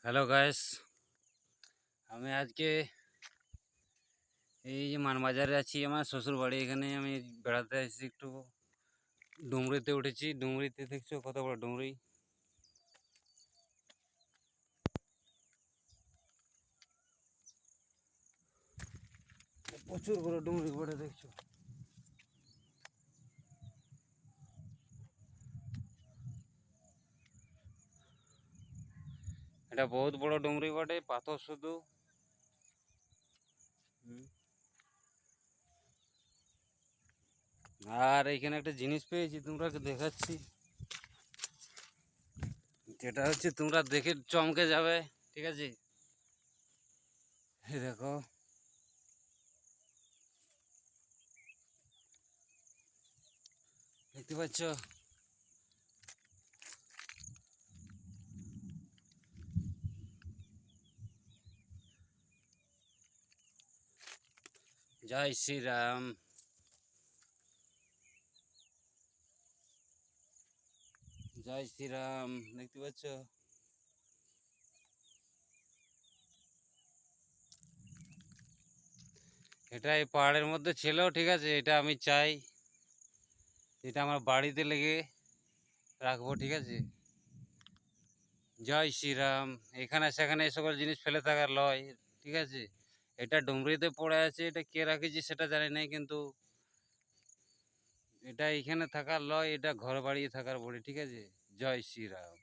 Hello guys, আমি আজকে এই যে মানবাজারে আছি। আমার শ্বশুর বাড়ি, এখানে আমি বেড়াতে এসেছি। একটু ডুংরিতে উঠেছি। ডুংরিতে দেখছো কত বড় ডুংরি, প্রচুর বড় ডুংরি পড়ে দেখছো। এটা বহুত বড় ডুংরি বটে, পাথর শুধু। আর এখানে একটা জিনিস পেয়েছি, তোমরা দেখাচ্ছি। যেটা হচ্ছে তোমরা দেখে চমকে যাবে, ঠিক আছে? এই দেখো, দেখতে পাচ্ছ? জয় শ্রীরাম। জয় শ্রীরাম, দেখতে পাচ্ছ? এটা এই পাহাড়ের মধ্যে ছিল, ঠিক আছে? এটা আমি চাই এটা আমার বাড়িতে লেগে রাখবো, ঠিক আছে? জয় শ্রীরাম। এখানে সেখানে এই সকল জিনিস ফেলে থাকার লয়, ঠিক আছে? এটা ডুংরিতে পড়ে আছে, এটা কে রাখেছে সেটা জানি না, কিন্তু এটা এখানে থাকার লয়, এটা ঘর বাড়িয়ে থাকার বড়ি, ঠিক আছে? জয় শ্রীরাম।